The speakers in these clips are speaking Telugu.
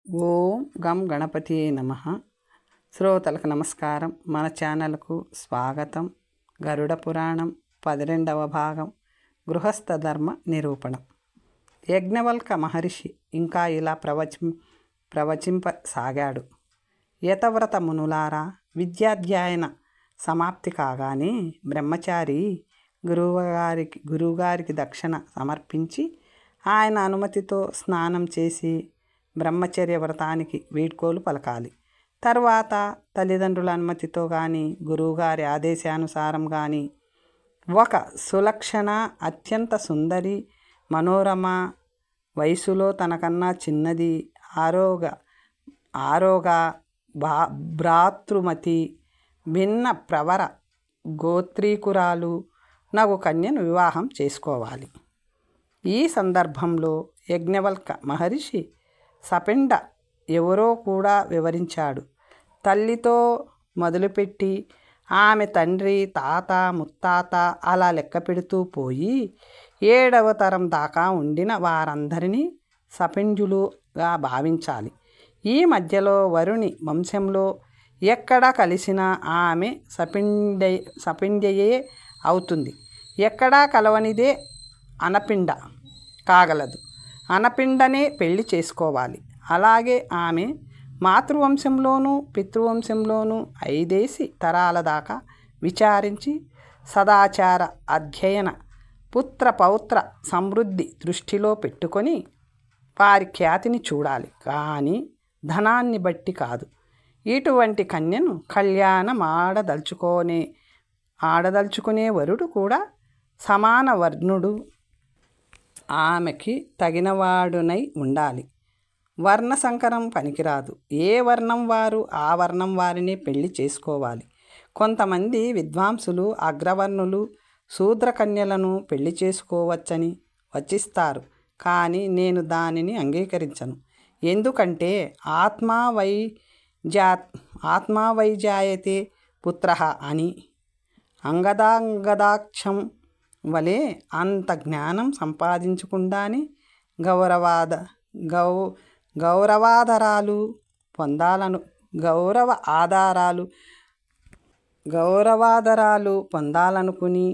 ఓం గం గణపతియే నమః. శ్రోతలకు నమస్కారం. మన ఛానల్కు స్వాగతం. గరుడ పురాణం 12వ భాగం గృహస్థ ధర్మ నిరూపణం. యజ్ఞవల్క మహర్షి ఇంకా ఇలా ప్రవచింపసాగాడు. యతవ్రత మునులారా, విద్యాధ్యాయన సమాప్తి కాగానే బ్రహ్మచారి గురువుగారికి దక్షిణ సమర్పించి ఆయన అనుమతితో స్నానం చేసి బ్రహ్మచర్య వ్రతానికి వీడ్కోలు పలకాలి. తర్వాత తల్లిదండ్రుల అనుమతితో కానీ గురువుగారి ఆదేశానుసారం కానీ ఒక సులక్షణ అత్యంత సుందరి మనోరమ, వయసులో తనకన్నా చిన్నది, ఆరోగ భ్రాతృమతి, భిన్న ప్రవర గోత్రీకురాలు నగు కన్యను వివాహం చేసుకోవాలి. ఈ సందర్భంలో యజ్ఞవల్క మహర్షి సపిండ ఎవరో కూడా వివరించాడు. తల్లితో మొదలుపెట్టి ఆమె తండ్రి, తాత, ముత్తాత అలా లెక్క పెడుతూ పోయి 7వ తరం దాకా ఉండిన వారందరినీ సపింజులుగా భావించాలి. ఈ మధ్యలో వరుణి వంశంలో ఎక్కడ కలిసినా ఆమె సపిండ్యయే అవుతుంది. ఎక్కడా కలవనిదే అనపిండ కాగలదు. అనపిండనే పెళ్లి చేసుకోవాలి. అలాగే ఆమె మాతృవంశంలోనూ పితృవంశంలోనూ 5 తరాల దాకా విచారించి సదాచార అధ్యయన పుత్ర పౌత్ర సమృద్ధి దృష్టిలో పెట్టుకొని వారి ఖ్యాతిని చూడాలి, కానీ ధనాన్ని బట్టి కాదు. ఇటువంటి కన్యను కళ్యాణం ఆడదలుచుకునే వరుడు కూడా సమాన వర్ణుడు, ఆమెకి తగినవాడునై ఉండాలి. వర్ణ సంకరం పనికిరాదు. ఏ వర్ణం వారు ఆ వర్ణం వారిని పెళ్లి చేసుకోవాలి. కొంతమంది విద్వాంసులు అగ్రవర్ణులు శూద్రకన్యలను పెళ్లి చేసుకోవచ్చని వచిస్తారు, కానీ నేను దానిని అంగీకరించను. ఎందుకంటే ఆత్మా వైజాయతే పుత్ర అని అంగదాక్షం వలె అంత జ్ఞానం సంపాదించకుండానే గౌరవాదరాలు పొందాలనుకుని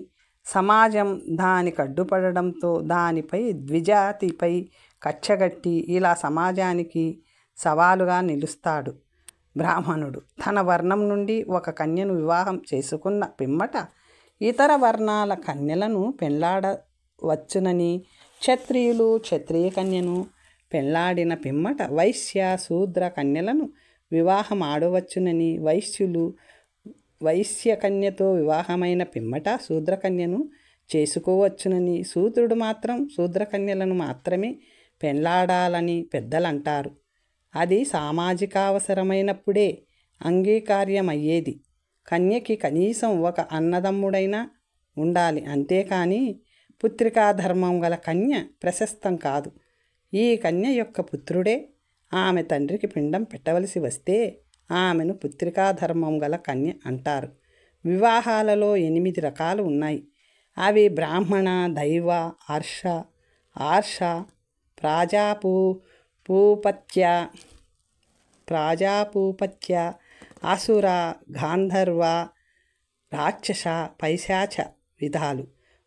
సమాజం దానికి అడ్డుపడడంతో దానిపై ద్విజాతిపై కచ్చగట్టి ఇలా సమాజానికి సవాలుగా నిలుస్తాడు. బ్రాహ్మణుడు తన వర్ణం నుండి ఒక కన్యను వివాహం చేసుకున్న పిమ్మట ఇతర వర్ణాల కన్యలను పెళ్లాడవచ్చునని, క్షత్రియులు క్షత్రియ కన్యను పెళ్లాడిన పిమ్మట వైశ్య శూద్ర కన్యలను వివాహం ఆడవచ్చునని, వైశ్యులు వైశ్య కన్యతో వివాహమైన పిమ్మట శూద్రకన్యను చేసుకోవచ్చునని, శూద్రుడు మాత్రం శూద్రకన్యలను మాత్రమే పెళ్లాడాలని పెద్దలంటారు. అది సామాజికావసరమైనప్పుడే అంగీకార్యమయ్యేది. కన్యకి కనీసం ఒక అన్నదమ్ముడైనా ఉండాలి, అంతేకాని పుత్రికాధర్మం గల కన్య ప్రశస్తం కాదు. ఈ కన్య యొక్క పుత్రుడే ఆమె తండ్రికి పిండం పెట్టవలసి వస్తే ఆమెను పుత్రికాధర్మం గల కన్య అంటారు. వివాహాలలో 8 రకాలు ఉన్నాయి. అవి బ్రాహ్మణ, దైవ, ఆర్ష, ప్రాజాపూపత్య, అసుర, గాంధర్వ, రాక్షస, పైశాచ విధాలు.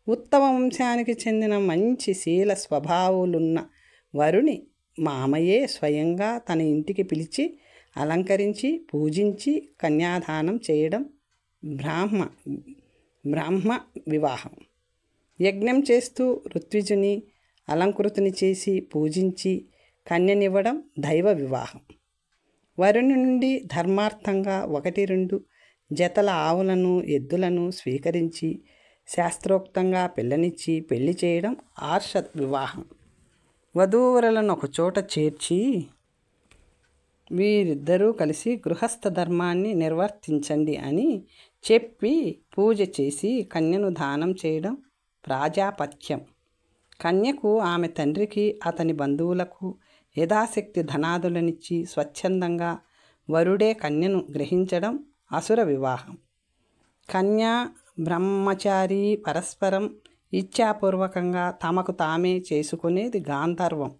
ఉత్తమ వంశానికి చెందిన మంచి శీల స్వభావాలున్న వరుని మామయే స్వయంగా తన ఇంటికి పిలిచి అలంకరించి పూజించి కన్యాదానం చేయడం బ్రాహ్మ వివాహం. యజ్ఞం చేస్తూ ఋత్విజుని అలంకృతిని చేసి పూజించి కన్యనివ్వడం దైవ వివాహం. వరుని నుండి ధర్మార్థంగా 1-2 జతల ఆవులను ఎద్దులను స్వీకరించి శాస్త్రోక్తంగా పిల్లనిచ్చి పెళ్లి చేయడం ఆర్ష వివాహం. వధూవరులను ఒకచోట చేర్చి వీరిద్దరూ కలిసి గృహస్థ ధర్మాన్ని నిర్వర్తించండి అని చెప్పి పూజ చేసి కన్యను దానం చేయడం ప్రాజాపత్యం. కన్యకు ఆమె తండ్రికి అతని బంధువులకు యథాశక్తి ధనాదులనిచ్చి స్వచ్ఛందంగా వరుడే కన్యను గ్రహించడం అసుర వివాహం. కన్య బ్రహ్మచారి పరస్పరం ఇచ్ఛాపూర్వకంగా తమకు తామే చేసుకునేది గాంధర్వం.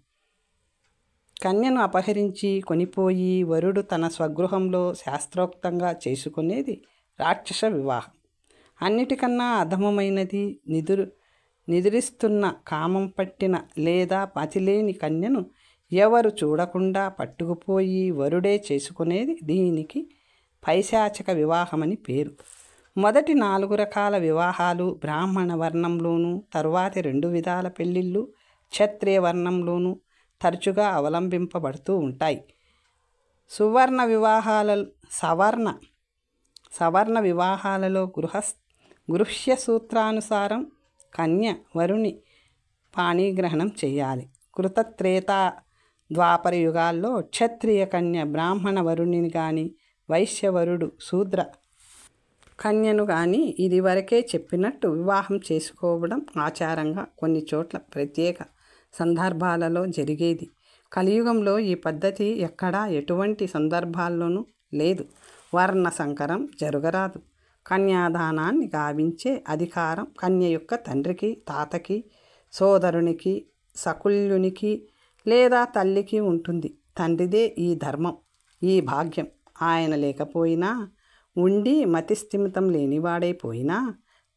కన్యను అపహరించి కొనిపోయి వరుడు తన స్వగృహంలో శాస్త్రోక్తంగా చేసుకునేది రాక్షస వివాహం. అన్నిటికన్నా అధమమైనది నిద్రిస్తున్న కామం పట్టిన లేదా పతిలేని కన్యను ఎవరు చూడకుండా పట్టుకుపోయి వరుడే చేసుకునేది. దీనికి పైశాచిక వివాహమని పేరు. మొదటి 4 రకాల వివాహాలు బ్రాహ్మణ వర్ణంలోనూ, తరువాతి 2 విధాల పెళ్ళిళ్ళు క్షత్రియ వర్ణంలోనూ తరచుగా అవలంబింపబడుతూ ఉంటాయి. సవర్ణ వివాహాలలో గృహ్య సూత్రానుసారం కన్య వరుని పాణిగ్రహణం చేయాలి. కృతత్రేతా ద్వాపర యుగాల్లో క్షత్రియ కన్య బ్రాహ్మణ వరుణిని కానీ, వైశ్యవరుడు శూద్ర కన్యను కానీ ఇదివరకే చెప్పినట్టు వివాహం చేసుకోవడం ఆచారంగా కొన్ని చోట్ల ప్రత్యేక సందర్భాలలో జరిగేది. కలియుగంలో ఈ పద్ధతి ఎక్కడా ఎటువంటి సందర్భాల్లోనూ లేదు. వర్ణ సంకరం జరగరాదు. కన్యాదానాన్ని గావించే అధికారం కన్య యొక్క తండ్రికి, తాతకి, సోదరునికి, సకుల్యునికి లేదా తల్లికి ఉంటుంది. తండ్రిదే ఈ ధర్మం, ఈ భాగ్యం. ఆయన లేకపోయినా, ఉండి మతిస్థిమితం లేనివాడైపోయినా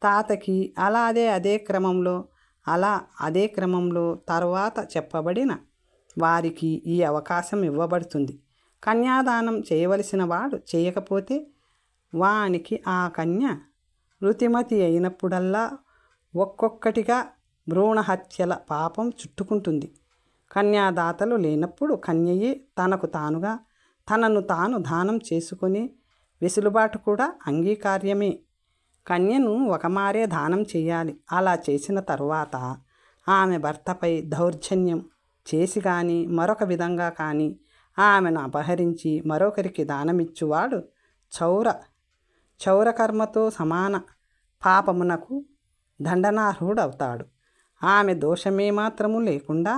తాతకి అదే క్రమంలో తర్వాత చెప్పబడిన వారికి ఈ అవకాశం ఇవ్వబడుతుంది. కన్యాదానం చేయవలసిన వాడు చేయకపోతే వానికి ఆ కన్య ఋతిమతి అయినప్పుడల్లా ఒక్కొక్కటిగా భ్రూణహత్యల పాపం చుట్టుకుంటుంది. కన్యాదాతలు లేనప్పుడు కన్యయే తనను తాను దానం చేసుకునే వెసులుబాటు కూడా అంగీకార్యమే. కన్యను ఒకమారే దానం చేయాలి. అలా చేసిన తరువాత ఆమె భర్తపై దౌర్జన్యం చేసి కానీ, మరొక విధంగా కానీ ఆమెను అపహరించి మరొకరికి దానమిచ్చువాడు చౌరకర్మతో సమాన పాపమునకు దండనార్హుడవుతాడు. ఆమె దోషమే మాత్రము లేకుండా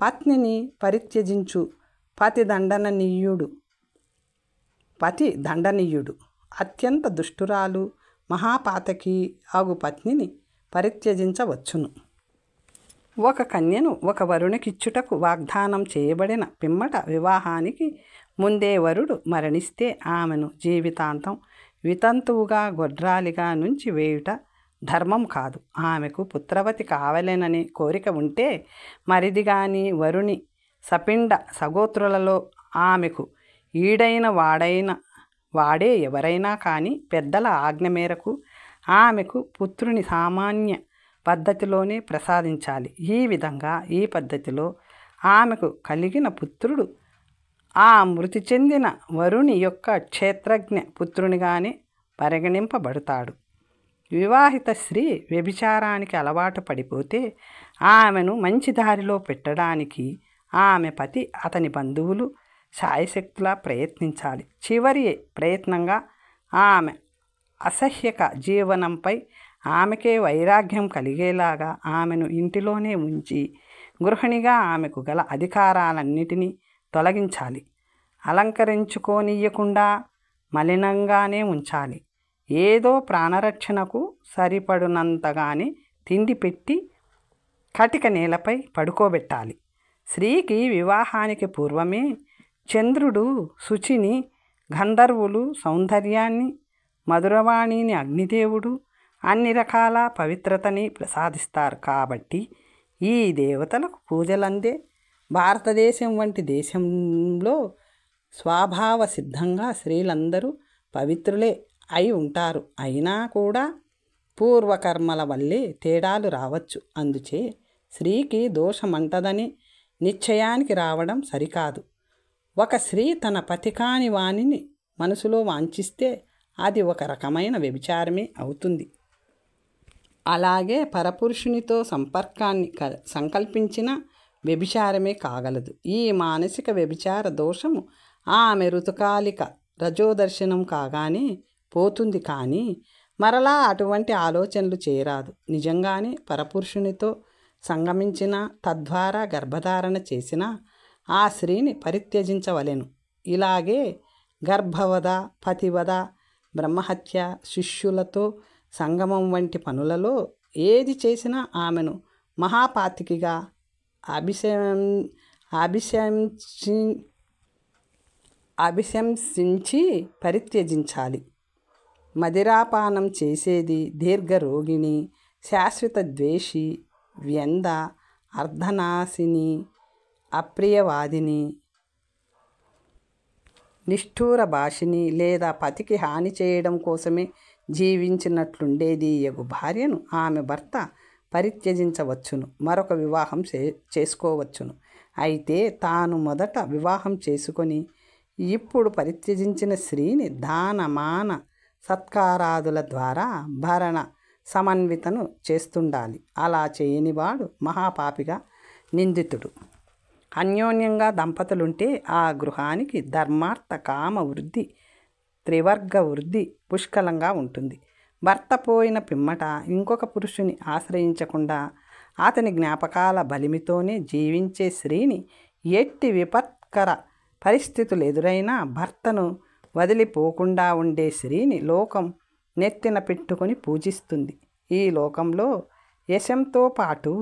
పత్నిని పరిత్యజించు పతి దండనీయుడు. అత్యంత దుష్టురాలు మహాపాతకి అగు పత్నిని పరిత్యజించవచ్చును. ఒక కన్యను ఒక వరునికిచ్చుటకు వాగ్దానం చేయబడిన పిమ్మట వివాహానికి ముందే వరుడు మరణిస్తే ఆమెను జీవితాంతం వితంతువుగా గొడ్రాలిగా నుంచి వేయుట ధర్మం కాదు. ఆమెకు పుత్రవతి కావలెననే కోరిక ఉంటే మరిది గాని వరుని సపిండ సగోత్రులలో ఆమెకు ఈడైన వాడే ఎవరైనా కానీ పెద్దల ఆజ్ఞ మేరకు ఆమెకు పుత్రుని సామాన్య పద్ధతిలోనే ప్రసాదించాలి. ఈ విధంగా ఈ పద్ధతిలో ఆమెకు కలిగిన పుత్రుడు ఆ మృతి చెందిన వరుని యొక్క క్షేత్రజ్ఞ పుత్రునిగానే పరిగణింపబడతాడు. వివాహిత స్త్రీ వ్యభిచారానికి అలవాటు పడిపోతే ఆమెను మంచి దారిలో పెట్టడానికి ఆమె పతి, అతని బంధువులు శాయశక్తులా ప్రయత్నించాలి. చివరి ప్రయత్నంగా ఆమె అసహ్యక జీవనంపై ఆమెకే వైరాగ్యం కలిగేలాగా ఆమెను ఇంటిలోనే ఉంచి గృహిణిగా ఆమెకు గల అధికారాలన్నిటినీ తొలగించాలి. అలంకరించుకోనియ్యకుండా మలినంగానే ఉంచాలి. ఏదో ప్రాణరక్షణకు సరిపడునంతగానే తిండి పెట్టి కటిక నేలపై పడుకోబెట్టాలి. స్త్రీకి వివాహానికి పూర్వమే చంద్రుడు శుచిని, గంధర్వులు సౌందర్యాన్ని, మధురవాణిని అగ్నిదేవుడు అన్ని రకాల పవిత్రతని ప్రసాదిస్తారు. కాబట్టి ఈ దేవతలకు పూజలందే భారతదేశం వంటి దేశంలో స్వభావ సిద్ధంగా స్త్రీలందరూ పవిత్రులే అయి ఉంటారు. అయినా కూడా పూర్వకర్మల వల్లే తేడాలు రావచ్చు. అందుచే స్త్రీకి దోషమంటదని నిశ్చయానికి రావడం సరికాదు. ఒక స్త్రీ తన పతి కాని వానిని మనసులో వాంఛిస్తే అది ఒక రకమైన వ్యభిచారమే అవుతుంది. అలాగే పరపురుషునితో సంపర్కాన్ని సంకల్పించిన వ్యభిచారమే కాగలదు. ఈ మానసిక వ్యభిచార దోషము ఆమె ఋతుకాలిక రజోదర్శనం కాగానే పోతుంది. కానీ మరలా అటువంటి ఆలోచనలు చేయరాదు. నిజంగానే పరపురుషునితో సంగమించిన, తద్వారా గర్భధారణ చేసిన ఆ స్త్రీని పరిత్యజించవలెను. ఇలాగే గర్భవధ, పతివధ, బ్రహ్మహత్య, శిష్యులతో సంగమం వంటి పనులలో ఏది చేసినా ఆమెను మహాపాతికిగా అభిశంసించి పరిత్యజించాలి. మదిరాపానం చేసేది దీర్ఘరోగిణి, శాశ్వత ద్వేషి, వ్యంద, అర్ధనాశిని, అప్రియవాదిని, నిష్ఠూర భాషిని లేదా పతికి హాని చేయడం కోసమే జీవించినట్లుండేది యగు భార్యను ఆమె భర్త పరిత్యజించవచ్చును, మరొక వివాహం చేసుకోవచ్చును. అయితే తాను మొదట వివాహం చేసుకొని ఇప్పుడు పరిత్యజించిన స్త్రీని దాన మాన సత్కారాదుల ద్వారా భరణ సమన్వితను చేస్తుండాలి. అలా చేయనివాడు మహాపాపిగా నిందితుడు. అన్యోన్యంగా దంపతులుంటే ఆ గృహానికి ధర్మార్థ కామ వృద్ధి, త్రివర్గ వృద్ధి పుష్కలంగా ఉంటుంది. భర్త పోయిన పిమ్మట ఇంకొక పురుషుని ఆశ్రయించకుండా అతని జ్ఞాపకాల బలిమితోనే జీవించే స్త్రీని ఎట్టి విపత్కర పరిస్థితులు ఎదురైనా భర్తను వదిలిపోకుండా ఉండే స్త్రీని లోకం నెత్తిన పెట్టుకొని పూజిస్తుంది. ఈ లోకంలో యశంతో పాటు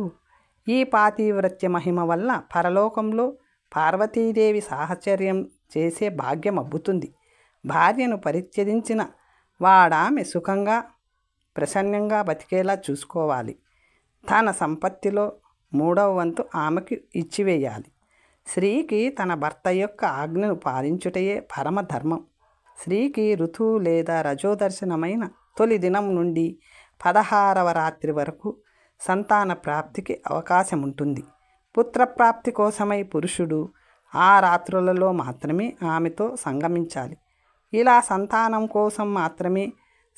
ఈ పాతివ్రత్య మహిమ వల్ల పరలోకంలో పార్వతీదేవి సాహచర్యం చేసే భాగ్యం అబ్బుతుంది. భార్యను పరిత్యజించిన వాడామె సుఖంగా ప్రసన్నంగా బతికేలా చూసుకోవాలి. తన సంపత్తిలో 3వ వంతు ఆమెకు ఇచ్చివేయాలి. స్త్రీకి తన భర్త యొక్క ఆజ్ఞను పాలించుటయే పరమధర్మం. స్త్రీకి ఋతువు లేదా రజోదర్శనమైన తొలి దినం నుండి 16వ రాత్రి వరకు సంతాన ప్రాప్తికి అవకాశం ఉంటుంది. పుత్రప్రాప్తి కోసమై పురుషుడు ఆ రాత్రులలో మాత్రమే ఆమెతో సంగమించాలి. ఇలా సంతానం కోసం మాత్రమే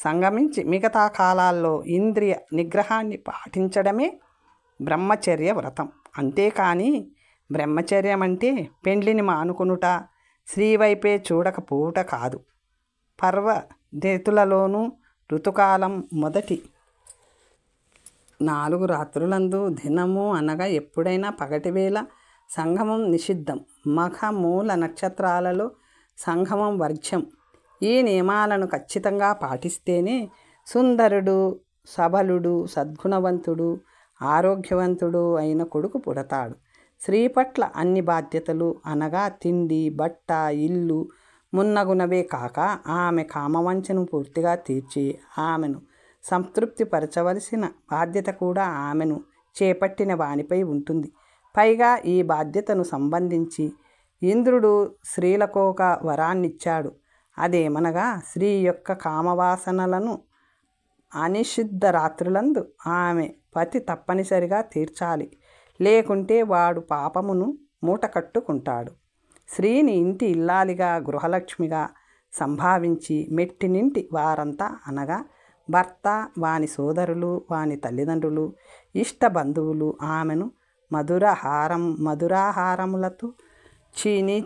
సంగమించి మిగతా కాలాల్లో ఇంద్రియ నిగ్రహాన్ని పాటించడమే బ్రహ్మచర్య వ్రతం. అంతేకాని బ్రహ్మచర్యం అంటే పెండ్లిని మానుకొనుట, స్త్రీవైపే చూడకపోవుట కాదు. పర్వదితులలోనూ ఋతుకాలం మొదటి 4 రాత్రులందు దినము అనగా ఎప్పుడైనా పగటివేళ సంగమం నిషిద్ధం. మఖ మూల నక్షత్రాలలో సంగమం వర్జ్యం. ఈ నియమాలను ఖచ్చితంగా పాటిస్తేనే సుందరుడు, సబలుడు, సద్గుణవంతుడు, ఆరోగ్యవంతుడు అయిన కొడుకు పుడతాడు. స్త్రీ పట్ల అన్ని బాధ్యతలు అనగా తిండి, బట్ట, ఇల్లు మున్నగునవే కాక ఆమె కామవంచను పూర్తిగా తీర్చి ఆమెను సంతృప్తి పరచవలసిన బాధ్యత కూడా ఆమెను చేపట్టిన వానిపై ఉంటుంది. పైగా ఈ బాధ్యతను సంబంధించి ఇంద్రుడు స్త్రీలకొక వరాన్నిచ్చాడు. అదేమనగా స్త్రీ యొక్క కామవాసనలను అనిషిద్ధ రాత్రులందు ఆమె పతి తప్పనిసరిగా తీర్చాలి, లేకుంటే వాడు పాపమును మూటకట్టుకుంటాడు. స్త్రీని ఇంటి ఇల్లాలిగా, గృహలక్ష్మిగా సంభావించి మెట్టినింటి వారంతా అనగా భర్త, వాని సోదరులు, వాని తల్లిదండ్రులు, ఇష్ట బంధువులు ఆమెను మధురాహారములతో,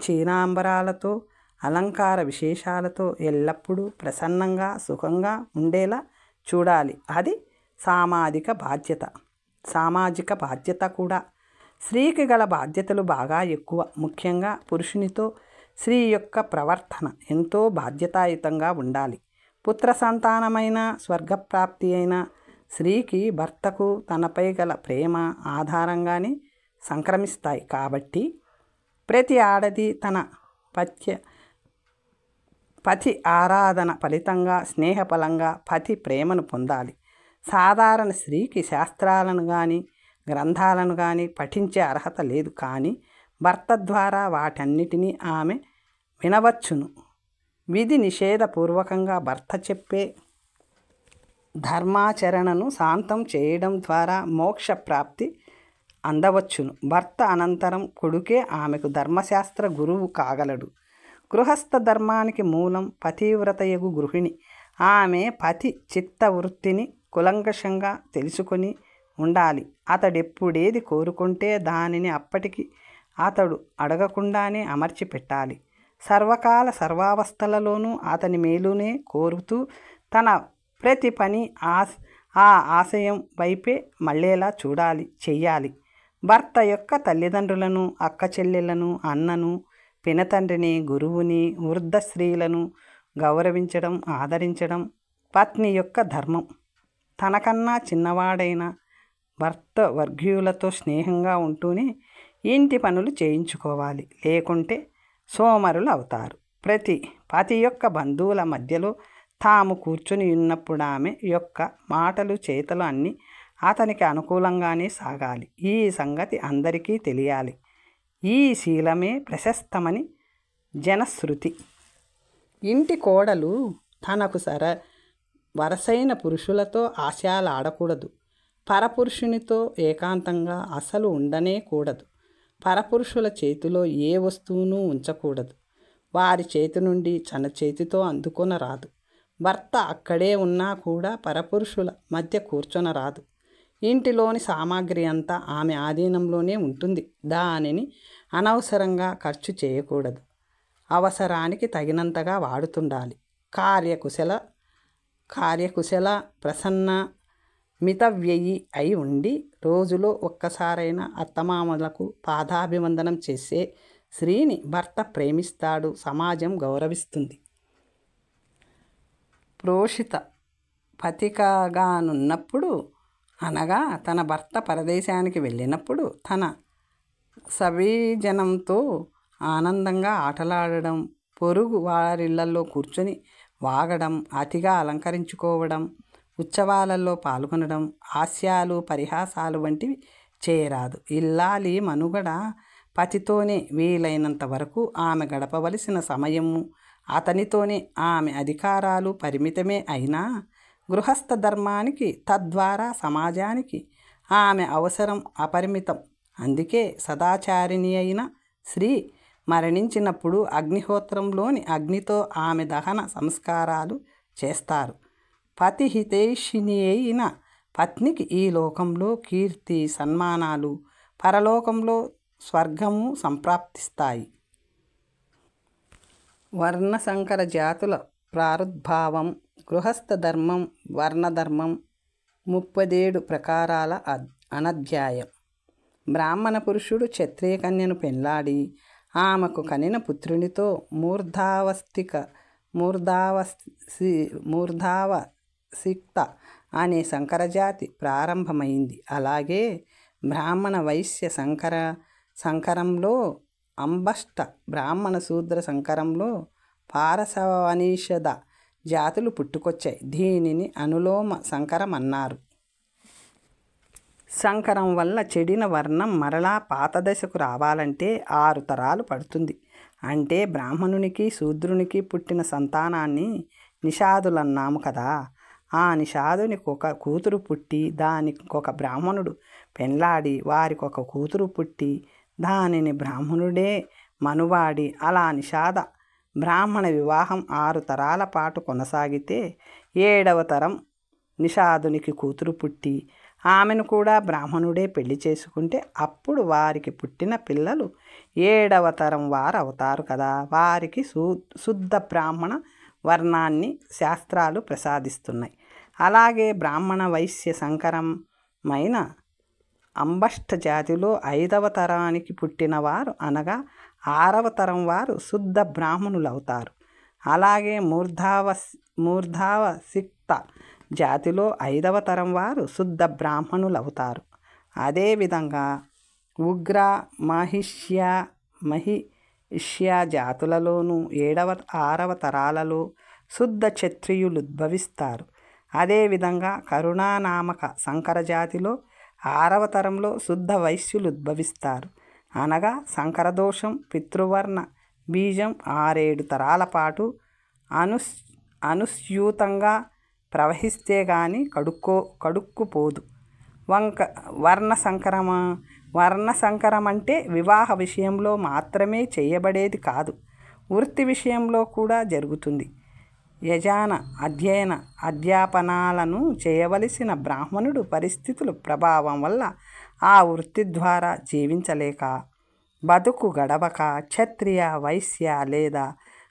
చీనాంబరాలతో, అలంకార విశేషాలతో ఎల్లప్పుడూ ప్రసన్నంగా సుఖంగా ఉండేలా చూడాలి. అది సామాజిక బాధ్యత కూడా. స్త్రీకి గల బాధ్యతలు బాగా ఎక్కువ. ముఖ్యంగా పురుషునితో స్త్రీ యొక్క ప్రవర్తన ఎంతో బాధ్యతాయుతంగా ఉండాలి. పుత్ర సంతానమైన, స్వర్గప్రాప్తి అయిన స్త్రీకి భర్తకు తనపై గల ప్రేమ ఆధారంగానే సంక్రమిస్తాయి. కాబట్టి ప్రతి ఆడది తన పతి ఆరాధన ఫలితంగా, స్నేహఫలంగా పతి ప్రేమను పొందాలి. సాధారణ స్త్రీకి శాస్త్రాలను కానీ గ్రంథాలను కానీ పఠించే అర్హత లేదు. కానీ భర్త ద్వారా వాటన్నిటినీ ఆమె వినవచ్చును. విధి నిషేధపూర్వకంగా భర్త చెప్పే ధర్మాచరణను శాంతం చేయడం ద్వారా మోక్ష ప్రాప్తి అందవచ్చును. భర్త అనంతరం కొడుకే ఆమెకు ధర్మశాస్త్ర గురువు కాగలడు. గృహస్థ ధర్మానికి మూలం పతివ్రతయగు గృహిణి. ఆమె పతి చిత్తవృత్తిని కులంకషంగా తెలుసుకొని ఉండాలి. అతడెప్పుడేది కోరుకుంటే దానిని అప్పటికి అతడు అడగకుండానే అమర్చి పెట్టాలి. సర్వకాల సర్వావస్థలలోనూ అతని మేలునే కోరుతూ తన ప్రతి పని ఆ ఆశయం వైపే మళ్ళేలా చెయ్యాలి. భర్త యొక్క తల్లిదండ్రులను, అక్క చెల్లెళ్లను, అన్నను, పినతండ్రిని, గురువుని, వృద్ధ స్త్రీలను గౌరవించడం, ఆదరించడం పత్ని యొక్క ధర్మం. తనకన్నా చిన్నవాడైన భర్త వర్గీయులతో స్నేహంగా ఉంటూనే ఇంటి పనులు చేయించుకోవాలి, లేకుంటే సోమరులు అవుతారు. పతి యొక్క బంధువుల మధ్యలో తాము కూర్చుని ఉన్నప్పుడు ఆమె యొక్క మాటలు చేతలు అన్నీ అతనికి అనుకూలంగానే సాగాలి. ఈ సంగతి అందరికీ తెలియాలి. ఈ శీలమే ప్రశస్తమని జనశ్రుతి. ఇంటి కోడలు తనకు వరసైన పురుషులతో ఆశలాడకూడదు. పరపురుషునితో ఏకాంతంగా అసలు ఉండనే కూడదు. పరపురుషుల చేతిలో ఏ వస్తువును ఉంచకూడదు. వారి చేతి నుండి తన చేతితో అందుకొనరాదు. భర్త అక్కడే ఉన్నా కూడా పరపురుషుల మధ్య కూర్చొనరాదు. ఇంటిలోని సామాగ్రి అంతా ఆమె ఆధీనంలోనే ఉంటుంది. దానిని అనవసరంగా ఖర్చు చేయకూడదు. అవసరానికి తగినంతగా వాడుతుండాలి. కార్యకుశల ప్రసన్న మితవ్యయి అయి ఉండి రోజులో ఒక్కసారైనా అత్తమామలకు పాదాభివందనం చేసే స్త్రీని భర్త ప్రేమిస్తాడు, సమాజం గౌరవిస్తుంది. ప్రోషిత పతికగానున్నప్పుడు అనగా తన భర్త పరదేశానికి వెళ్ళినప్పుడు తన సవీజనంతో ఆనందంగా ఆటలాడడం, పొరుగు వారిళ్లలో కూర్చొని వాగడం, అతిగా అలంకరించుకోవడం, ఉత్సవాలలో పాల్గొనడం, హాస్యాలు పరిహాసాలు వంటివి చేయరాదు. ఇల్లాలి మనుగడ పతితోనే. వీలైనంత వరకు ఆమె గడపవలసిన సమయము అతనితోనే. ఆమె అధికారాలు పరిమితమే అయినా గృహస్థ ధర్మానికి తద్వారా సమాజానికి ఆమె అవసరం అపరిమితం. అందుకే సదాచారిణి అయిన స్త్రీ మరణించినప్పుడు అగ్నిహోత్రంలోని అగ్నితో ఆమె దహన సంస్కారాలు చేస్తారు. పతిహితైషిణి అయిన పత్నికి ఈ లోకంలో కీర్తి సన్మానాలు, పరలోకంలో స్వర్గము సంప్రాప్తిస్తాయి. వర్ణసంకర జాతుల ప్రారుద్భావం. గృహస్థ ధర్మం, వర్ణధర్మం 37 ప్రకారాల అనధ్యాయం. బ్రాహ్మణ పురుషుడు క్షత్రియ కన్యను పెళ్లాడి ఆమెకు కనిన పుత్రునితో మూర్ధావసిక్త అనే సంకరజాతి ప్రారంభమైంది. అలాగే బ్రాహ్మణ వైశ్య సంకరంలో అంబష్ట, బ్రాహ్మణ శూద్ర సంకరంలో పారసవనిషద జాతులు పుట్టుకొచ్చాయి. దీనిని అనులోమ సంకరం అన్నారు. సంకరం వల్ల చెడిన వర్ణం మరలా పాత దశకు రావాలంటే 6 తరాలు పడుతుంది. అంటే బ్రాహ్మణునికి శూద్రునికి పుట్టిన సంతానాన్ని నిషాదులన్నాము కదా. ఆ నిషాదునికి ఒక కూతురు పుట్టి దానికి ఒక బ్రాహ్మణుడు పెండ్లాడి వారికి ఒక కూతురు పుట్టి దానిని బ్రాహ్మణుడే మనువాడి అలా నిషాద బ్రాహ్మణ వివాహం 6 తరాల పాటు కొనసాగితే 7వ తరం నిషాదునికి కూతురు పుట్టి ఆమెను కూడా బ్రాహ్మణుడే పెళ్లి చేసుకుంటే అప్పుడు వారికి పుట్టిన పిల్లలు 7వ తరం వారు అవుతారు కదా. వారికి శుద్ధ బ్రాహ్మణ వర్ణాన్ని శాస్త్రాలు ప్రసాదిస్తున్నాయి. అలాగే బ్రాహ్మణ వైశ్య సంకరమైన అంబష్ట జాతిలో 5వ తరానికి పుట్టిన వారు అనగా 6వ తరం వారు శుద్ధ బ్రాహ్మణులు అవుతారు. అలాగే మూర్ధావసిక్త జాతిలో 5వ తరం వారు శుద్ధ బ్రాహ్మణులు అవుతారు. అదేవిధంగా ఉగ్ర మహిష్య జాతులలోనూ 6వ తరాలలో శుద్ధ క్షత్రియులు ఉద్భవిస్తారు. అదేవిధంగా కరుణానామక సంకర జాతిలో 6వ తరంలో శుద్ధ వైశ్యులు ఉద్భవిస్తారు. అనగా సంకరదోషం పితృవర్ణ బీజం 6-7 తరాల పాటు అనుస్యూతంగా ప్రవహిస్తే గాని కడుక్కుపోదు. వర్ణసంకరం అంటే వివాహ విషయంలో మాత్రమే చేయబడేది కాదు, వృత్తి విషయంలో కూడా జరుగుతుంది. యజాన అధ్యయన అధ్యాపనాలను చేయవలసిన బ్రాహ్మణుడు పరిస్థితుల ప్రభావం వల్ల ఆ వృత్తి ద్వారా జీవించలేక బతుకు గడవక క్షత్రియ వైశ్య లేదా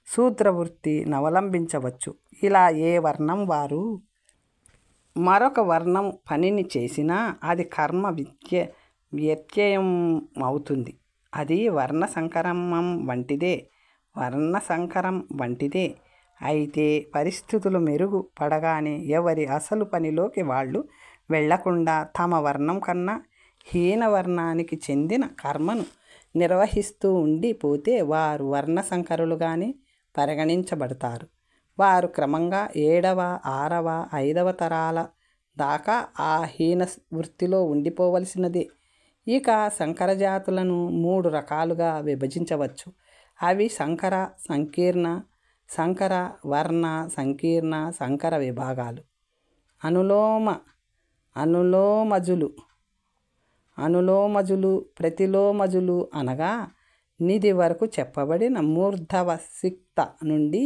శూద్ర వృత్తిని అవలంబించవచ్చు. ఇలా ఏ వర్ణం వారు మరొక వర్ణం పనిని చేసినా అది కర్మ వ్యత్యయం అవుతుంది. అది వర్ణసంకరం వంటిదే. అయితే పరిస్థితులు మెరుగు పడగానే ఎవరి అసలు పనిలోకి వాళ్ళు వెళ్లకుండా తమ వర్ణం కన్నా హీన వర్ణానికి చెందిన కర్మను నిర్వహిస్తూ ఉండిపోతే వారు వర్ణశంకరులుగానే పరిగణించబడతారు. వారు క్రమంగా 7వ, 6వ, 5వ తరాల దాకా ఆ హీన వృత్తిలో ఉండిపోవలసినదే. ఇక సంకరజాతులను 3 రకాలుగా విభజించవచ్చు. అవి సంకర, సంకీర్ణ, సంకర వర్ణ, సంకీర్ణ, సంకర విభాగాలు. అనులోమజులు, ప్రతిలోమజులు అనగా నిధి వరకు చెప్పబడిన మూర్ధవ సిక్త నుండి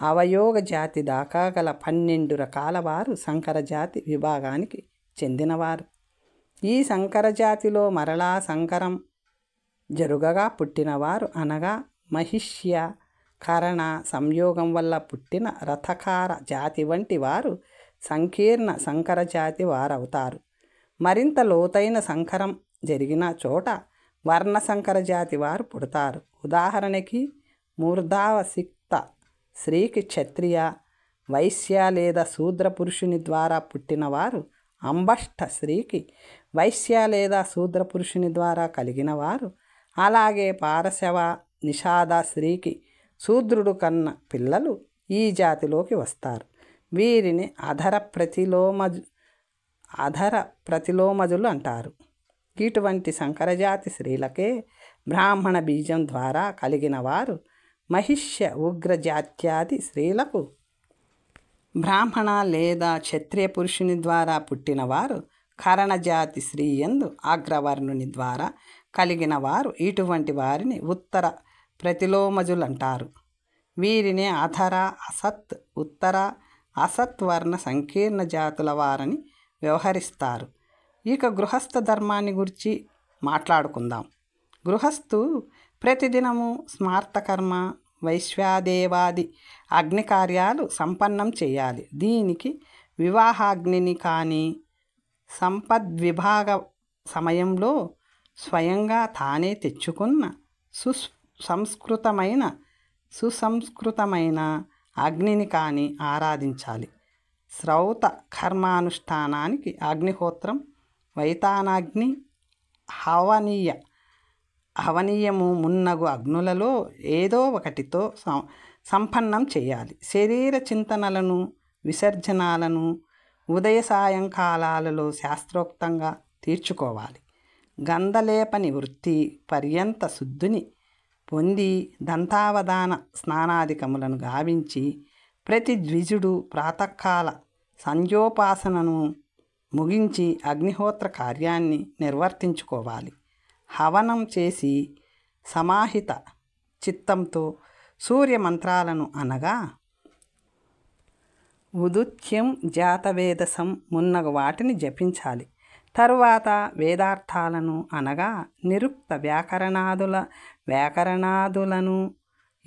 అవయోగ జాతి దాకా గల 12 రకాల వారు సంకరజాతి విభాగానికి చెందినవారు. ఈ సంకరజాతిలో మరలా సంకరం జరుగగా పుట్టినవారు అనగా మహిష్య, కరణ సంయోగం వల్ల పుట్టిన రథకార జాతి వంటి వారు సంకీర్ణ సంకరజాతి వారవుతారు. మరింత లోతైన సంకరం జరిగిన చోట వర్ణ సంకర జాతి వారు పుడతారు. ఉదాహరణకి మూర్ధావసిక్త స్త్రీకి క్షత్రియ, వైశ్య లేదా శూద్ర పురుషుని ద్వారా పుట్టినవారు, అంబష్ట స్త్రీకి వైశ్య లేదా శూద్ర పురుషుని ద్వారా కలిగినవారు, అలాగే పారశవ, నిషాద స్త్రీకి శూద్రుడు కన్న పిల్లలు ఈ జాతిలోకి వస్తారు. వీరిని అధర ప్రతిలోమజులు అంటారు. ఇటువంటి సంకరజాతి స్త్రీలకే బ్రాహ్మణ బీజం ద్వారా కలిగిన వారు. మహిష్య ఉగ్రజాత్యాది స్త్రీలకు బ్రాహ్మణ లేదా క్షత్రియ పురుషుని ద్వారా పుట్టినవారు. కరణజాతి స్త్రీ యందు అగ్రవర్ణుని ద్వారా కలిగిన వారు. ఇటువంటి వారిని ఉత్తర ప్రతిలోమజులు అంటారు. వీరిని అధర, అసత్, ఉత్తర అసత్ వర్ణ సంకీర్ణ జాతుల వారని వ్యవహరిస్తారు. ఇక గృహస్థ ధర్మాన్ని గురించి మాట్లాడుకుందాం. గృహస్థు ప్రతిదినము స్మార్తకర్మ, వైశ్వాదేవాది అగ్ని కార్యాలు సంపన్నం చేయాలి. దీనికి వివాహాగ్నిని కానీ సంపద్విభాగ సమయంలో స్వయంగా తానే తెచ్చుకున్న సుసంస్కృతమైన అగ్నిని కానీ ఆరాధించాలి. శ్రౌత కర్మానుష్ఠానానికి అగ్నిహోత్రం, వైతానాగ్ని, హవనీయము మున్నగు అగ్నులలో ఏదో ఒకటితో సంపన్నం చేయాలి. శరీర చింతనలను, విసర్జనాలను ఉదయ సాయంకాలాలలో శాస్త్రోక్తంగా తీర్చుకోవాలి. గంధలేపని వృత్తి పర్యంత శుద్ధిని పొంది దంతావధాన స్నానాధికములను గావించి ప్రతి ద్విజుడు ప్రాతకాల సంధ్యోపాసనను ముగించి అగ్నిహోత్ర కార్యాన్ని నిర్వర్తించుకోవాలి. హవనం చేసి సమాహిత చిత్తంతో సూర్యమంత్రాలను అనగా ఉదుత్యం, జాతవేదసం మున్నగు వాటిని జపించాలి. తరువాత వేదార్థాలను అనగా నిరుక్త వ్యాకరణాదులను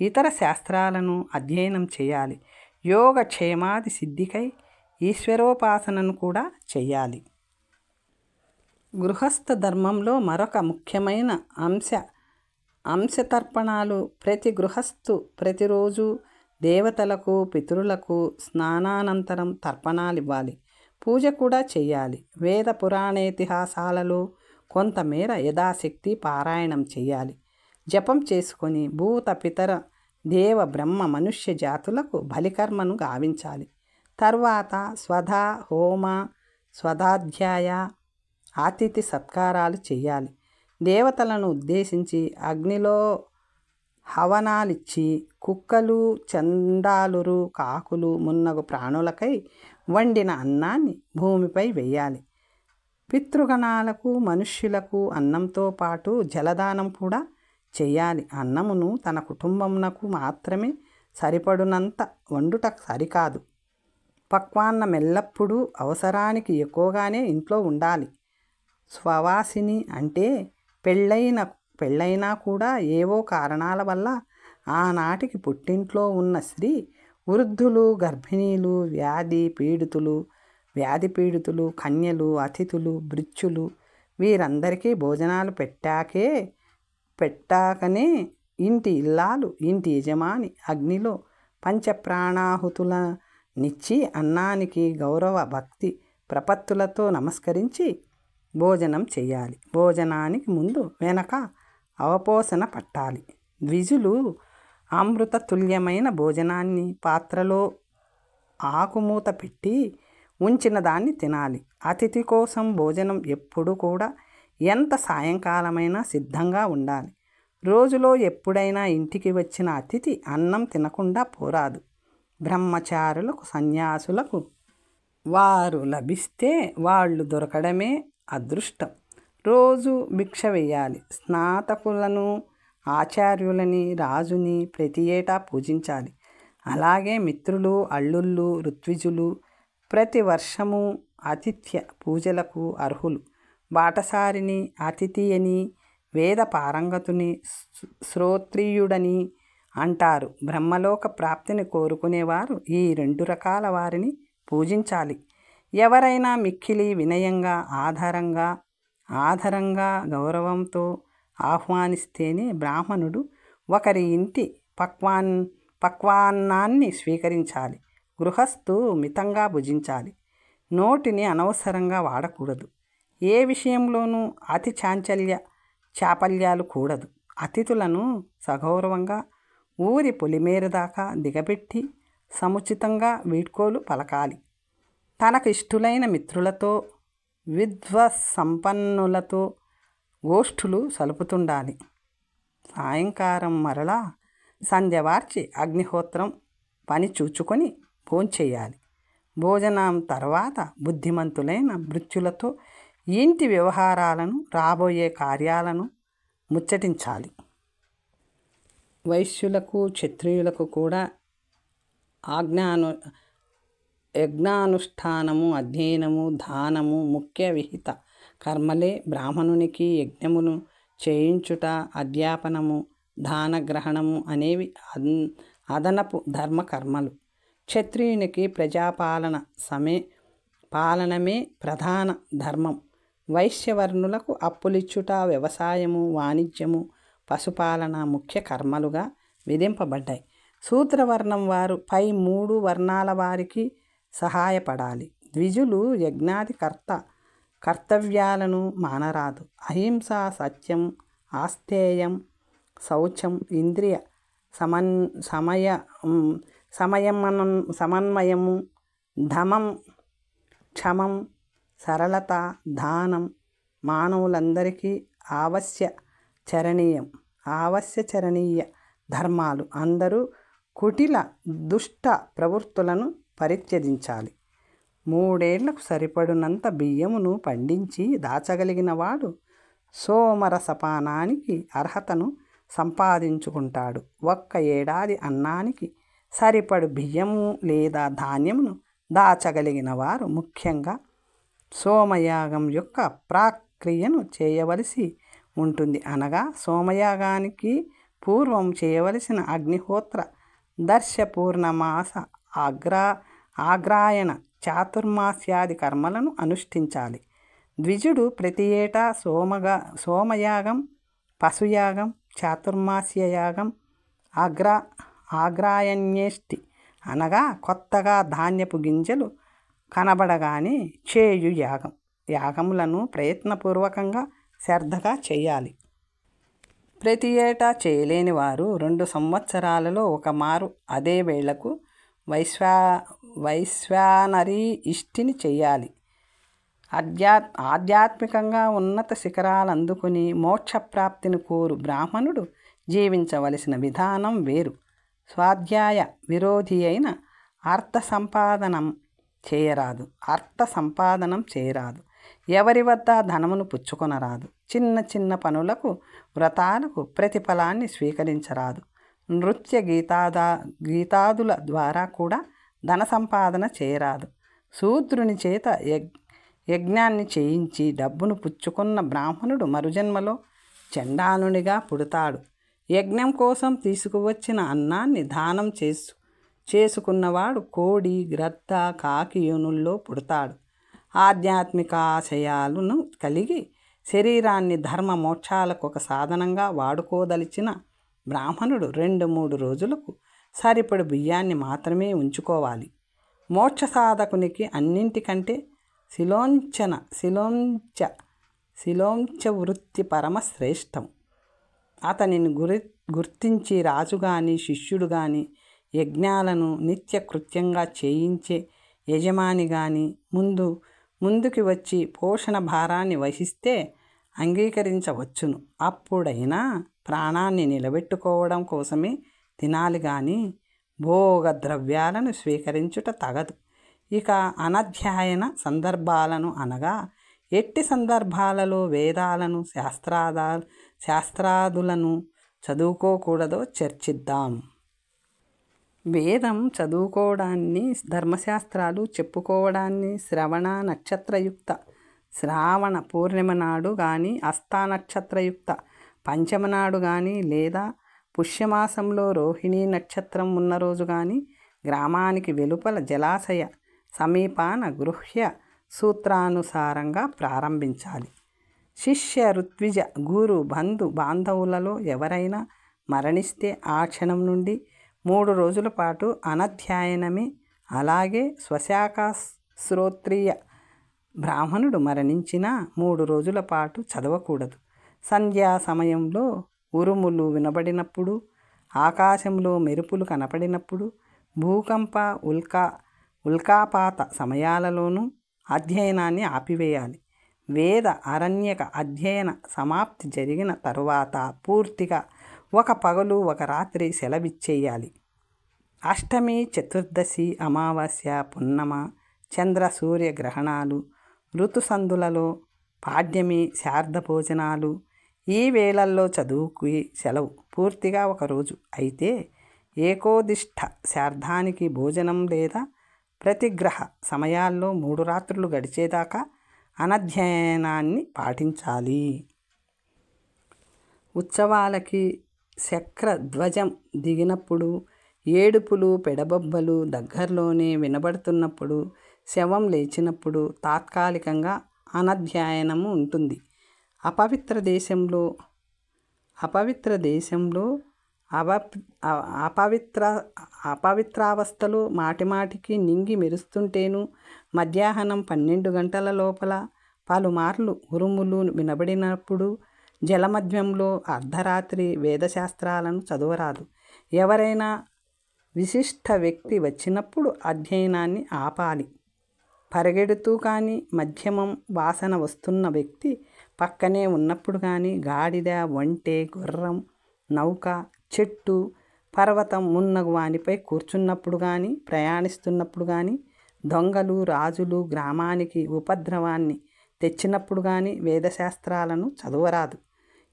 ఇతర శాస్త్రాలను అధ్యయనం చేయాలి. యోగక్షేమాది సిద్ధికై ఈశ్వరోపాసనను కూడా చేయాలి. గృహస్థ ధర్మంలో మరొక ముఖ్యమైన అంశతర్పణాలు. ప్రతి గృహస్థు ప్రతిరోజు దేవతలకు, పితరులకు స్నానానంతరం తర్పణాలివ్వాలి. పూజ కూడా చేయాలి. వేద పురాణేతిహాసాలలో కొంతమేర యథాశక్తి పారాయణం చేయాలి. జపం చేసుకొని భూత, పితర, దేవ, బ్రహ్మ, మనుష్య జాతులకు బలికర్మను గావించాలి. తర్వాత స్వధ, హోమ, స్వధాధ్యాయ, అతిథి సత్కారాలు చేయాలి. దేవతలను ఉద్దేశించి అగ్నిలో హవనాలిచ్చి కుక్కలు, చండాలురు, కాకులు మున్నగు ప్రాణులకై వండిన అన్నాన్ని భూమిపై వేయాలి. పితృగణాలకు, మనుష్యులకు అన్నంతో పాటు జలదానం కూడా చేయాలి. అన్నమును తన కుటుంబమునకు మాత్రమే సరిపడునంత వండుట సరికాదు. పక్వాన్నం ఎల్లప్పుడూ అవసరానికి ఎక్కువగానే ఇంట్లో ఉండాలి. స్వవాసిని అంటే పెళ్ళైనా కూడా ఏవో కారణాల వల్ల ఆనాటికి పుట్టింట్లో ఉన్న స్త్రీ, వృద్ధులు, గర్భిణీలు, వ్యాధి పీడితులు, కన్యలు, అతిథులు, భృత్యులు వీరందరికీ భోజనాలు పెట్టాకనే ఇంటి ఇల్లాలు, ఇంటి యజమాని అగ్నిలో పంచప్రాణాహుతులనిచ్చి అన్నానికి గౌరవ భక్తి ప్రపత్తులతో నమస్కరించి భోజనం చేయాలి. భోజనానికి ముందు వెనక అవపోసన పట్టాలి. ద్విజులు అమృత తుల్యమైన భోజనాన్ని పాత్రలో ఆకుమూత పెట్టి ఉంచిన దాన్ని తినాలి. అతిథి కోసం భోజనం ఎప్పుడు కూడా ఎంత సాయంకాలమైనా సిద్ధంగా ఉండాలి. రోజులో ఎప్పుడైనా ఇంటికి వచ్చిన అతిథి అన్నం తినకుండా పోరాదు. బ్రహ్మచారులకు, సన్యాసులకు వారు లభిస్తే వాళ్ళు దొరకడమే అదృష్టం. రోజు భిక్ష వేయాలి. స్నాతకులను, ఆచార్యులని, రాజుని ప్రతి ఏటా పూజించాలి. అలాగే మిత్రులు, అల్లుళ్ళు, ఋత్విజులు ప్రతి వర్షము ఆతిథ్య పూజలకు అర్హులు. బాటసారిని అతిథియని, వేద పారంగతుని శ్రోత్రియుడని అంటారు. బ్రహ్మలోక ప్రాప్తిని కోరుకునేవారు ఈ 2 రకాల వారిని పూజించాలి. ఎవరైనా మిక్కిలి వినయంగా, ఆదరంగా గౌరవంతో ఆహ్వానిస్తేనే బ్రాహ్మణుడు ఒకరి ఇంటి పక్వాన్నాన్ని స్వీకరించాలి. గృహస్థు మితంగా భుజించాలి. నోటిని అనవసరంగా వాడకూడదు. ఏ విషయంలోనూ అతి చాపల్యాలు కూడదు. అతిథులను సగౌరవంగా ఊరి పొలిమేర దాకా దిగబెట్టి సముచితంగా వీడ్కోలు పలకాలి. తనకు ఇష్టులైన మిత్రులతో, విద్వత్సంపన్నులతో గోష్ఠులు సలుపుతుండాలి. సాయంకాలం మరలా సంధ్యవార్చి అగ్నిహోత్రం పని చూచుకొని భోంచేయాలి. భోజనం తర్వాత బుద్ధిమంతులైన భృత్యులతో ఇంటి వ్యవహారాలను, రాబోయే కార్యాలను ముచ్చటించాలి. వైశ్యులకు, క్షత్రియులకు కూడా యజ్ఞానుష్ఠానము, అధ్యయనము, దానము ముఖ్య విహిత కర్మలే. బ్రాహ్మణునికి యజ్ఞమును చేయించుట, అధ్యాపనము, దానగ్రహణము అనేవి అదనపు ధర్మకర్మలు. క్షత్రియునికి పాలనమే ప్రధాన ధర్మం. వైశ్యవర్ణులకు అప్పులిచ్చుట, వ్యవసాయము, వాణిజ్యము, పశుపాలన ముఖ్య కర్మలుగా విధింపబడ్డాయి. శూద్రవర్ణం వారు పై 3 వర్ణాల వారికి సహాయపడాలి. ద్విజులు యజ్ఞాది కర్తవ్యాలను మానరాదు. అహింస, సత్యం, ఆస్తేయం, శౌచం, ఇంద్రియ సమన్వయము, ధమం, క్షమం, సరళత, దానం మానవులందరికీ ఆవశ్యచరణీయ ధర్మాలు. అందరూ కుటిల దుష్ట ప్రవృత్తులను పరిత్యజించాలి. 3 ఏళ్లకు సరిపడినంత బియ్యమును పండించి దాచగలిగిన వాడు సోమరసపానానికి అర్హతను సంపాదించుకుంటాడు. 1 ఏడాది అన్నానికి సరిపడు బియ్యము లేదా ధాన్యమును దాచగలిగిన వారు ముఖ్యంగా సోమయాగం యొక్క ప్రక్రియను చేయవలసి ఉంటుంది. అనగా సోమయాగానికి పూర్వం చేయవలసిన అగ్నిహోత్ర, దర్శ, పూర్ణమాస, ఆగ్రాయణ, చాతుర్మాస్యాది కర్మలను అనుష్ఠించాలి. ద్విజుడు ప్రతి ఏటా సోమయాగం, పశుయాగం, చాతుర్మాస్యయాగం, ఆగ్రాయణ్యేష్టి అనగా కొత్తగా ధాన్యపు గింజలు కనబడగానే చేయు యాగములను ప్రయత్నపూర్వకంగా శ్రద్ధగా చేయాలి. ప్రతి ఏటా చేయలేని వారు 2 సంవత్సరాలలో 1 మారు అదే వేళకు వైశ్వానరీ ఇష్టిని చెయ్యాలి. ఆధ్యాత్మికంగా ఉన్నత శిఖరాలు అందుకుని మోక్షప్రాప్తిని కోరు బ్రాహ్మణుడు జీవించవలసిన విధానం వేరు. స్వాధ్యాయ విరోధి అయిన అర్థ సంపాదనం చేయరాదు. ఎవరి వద్ద ధనమును పుచ్చుకొనరాదు. చిన్న పనులకు, వ్రతాలకు ప్రతిఫలాన్ని స్వీకరించరాదు. నృత్య గీతాదుల ద్వారా కూడా ధన సంపాదన చేయరాదు. శూద్రుని చేత యజ్ఞాన్ని చేయించి డబ్బును పుచ్చుకున్న బ్రాహ్మణుడు మరుజన్మలో చండాలునిగా పుడతాడు. యజ్ఞం కోసం తీసుకువచ్చిన అన్నాన్ని దానం చేసుకున్నవాడు కోడి, గ్రద్ద, కాకి యోనుల్లో పుడతాడు. ఆధ్యాత్మిక ఆశయాలను కలిగి శరీరాన్ని ధర్మ మోక్షాలకు ఒక సాధనంగా వాడుకోదలిచిన బ్రాహ్మణుడు 2-3 రోజులకు సరిపడు బియ్యాన్ని మాత్రమే ఉంచుకోవాలి. మోక్ష సాధకునికి అన్నింటికంటే శిలోంచ వృత్తి పరమశ్రేష్టం. అతనిని గుర్తించి రాజు గాని శిష్యుడు గాని యజ్ఞాలను నిత్యకృత్యంగా చేయించే యజమాని గాని ముందుకి వచ్చి పోషణ భారాన్ని వహిస్తే అంగీకరించవచ్చును. అప్పుడైనా ప్రాణాన్ని నిలబెట్టుకోవడం కోసమే తినాలి గాని భోగ ద్రవ్యాలను స్వీకరించుట తగదు. ఇక అనధ్యయన సందర్భాలను అనగా ఎట్టి సందర్భాలలో వేదాలను శాస్త్రాదులను చదువుకోకూడదో చర్చిద్దాం. వేదం చదువుకోవడాన్ని, ధర్మశాస్త్రాలు చెప్పుకోవడాన్ని శ్రావణ పూర్ణిమ నాడు కానీ, హస్త నక్షత్రయుక్త పంచమ నాడు కానీ, లేదా పుష్యమాసంలో రోహిణీ నక్షత్రం ఉన్న రోజు కానీ గ్రామానికి వెలుపల జలాశయ సమీపాన గృహ్య సూత్రానుసారంగా ప్రారంభించాలి. శిష్య ఋత్విజ గురు బంధు బాంధవులలో ఎవరైనా మరణిస్తే ఆ క్షణం నుండి 3 రోజుల పాటు అనధ్యయనమే. అలాగే స్వశాఖ శ్రోత్రియ బ్రాహ్మణుడు మరణించిన 3 రోజుల పాటు చదవకూడదు. సంధ్యా సమయంలో ఉరుములు వినబడినప్పుడు, ఆకాశంలో మెరుపులు కనపడినప్పుడు, భూకంప ఉల్కాపాత సమయాలలోనూ అధ్యయనాన్ని ఆపివేయాలి. వేద అరణ్యక అధ్యయన సమాప్తి జరిగిన తరువాత పూర్తిగా 1 పగలు 1 రాత్రి సెలవిచ్చేయాలి. అష్టమి, చతుర్దశి, అమావాస్య, పున్నమ, చంద్ర సూర్య గ్రహణాలు, ఋతుసంధులలో పాడ్యమి, శార్ద భోజనాలు, ఈ వేళల్లో చదువుకి సెలవు పూర్తిగా 1 రోజు. అయితే ఏకోదిష్ట శార్ధానికి భోజనం లేదా ప్రతిగ్రహ సమయాల్లో 3 రాత్రులు గడిచేదాకా అనధ్యయనాన్ని పాటించాలి. ఉత్సవాలకి శక్రధ్వజం దిగినప్పుడు, ఏడుపులు పెడబొబ్బలు దగ్గరలోనే వినబడుతున్నప్పుడు, శవం లేచినప్పుడు తాత్కాలికంగా అనధ్యయనము ఉంటుంది. అపవిత్రావస్థలో మాటిమాటికి నింగి మెరుస్తుంటేను, మధ్యాహ్నం 12 గంటల లోపల పలుమార్లు ఉరుములు వినబడినప్పుడు, జలమధ్యంలో అర్ధరాత్రి వేదశాస్త్రాలను చదవరాదు. ఎవరైనా విశిష్ట వ్యక్తి వచ్చినప్పుడు అధ్యయనాన్ని ఆపాలి. పరిగెడుతూ కానీ, మధ్యమం వాసన వస్తున్న వ్యక్తి పక్కనే ఉన్నప్పుడు కానీ, గాడిద, ఒంటె, గుర్రం, నౌక, చెట్టు, పర్వతం మున్నగు వానిపై కూర్చున్నప్పుడు కానీ, ప్రయాణిస్తున్నప్పుడు కానీ, దొంగలు, రాజులు గ్రామానికి ఉపద్రవాన్ని తెచ్చినప్పుడు కానీ వేదశాస్త్రాలను చదవరాదు.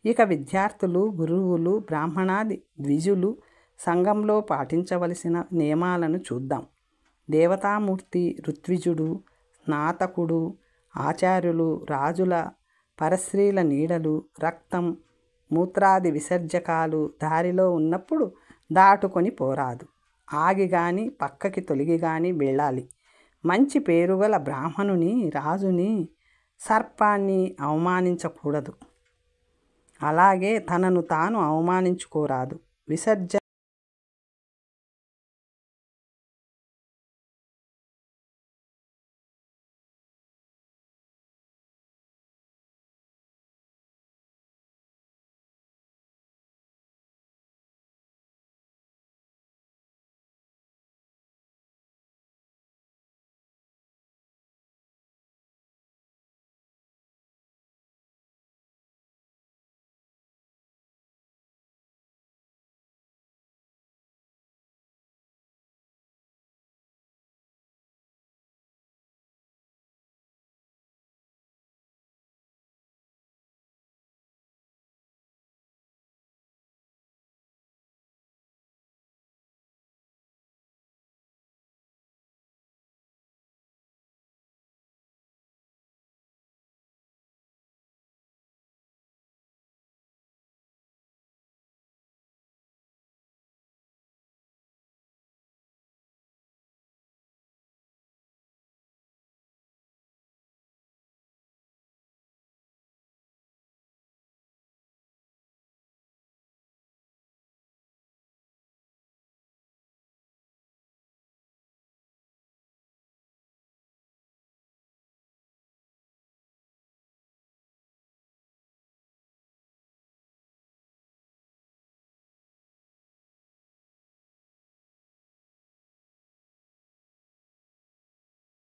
ఇక విద్యార్థులు, గురువులు, బ్రాహ్మణాది ద్విజులు సంఘంలో పాటించవలసిన నియమాలను చూద్దాం. దేవతామూర్తి, ఋత్విజుడు, స్నాతకుడు, ఆచార్యులు, రాజుల పరశ్రీల నీడలు, రక్తం, మూత్రాది విసర్జకాలు దారిలో ఉన్నప్పుడు దాటుకొని పోరాదు. ఆగి గాని, పక్కకి తొలగి గాని వెళ్ళాలి. మంచి పేరుగల బ్రాహ్మణుని, రాజుని, సర్పాన్ని అవమానించకూడదు. అలాగే తనను తాను అవమానించుకోరాదు.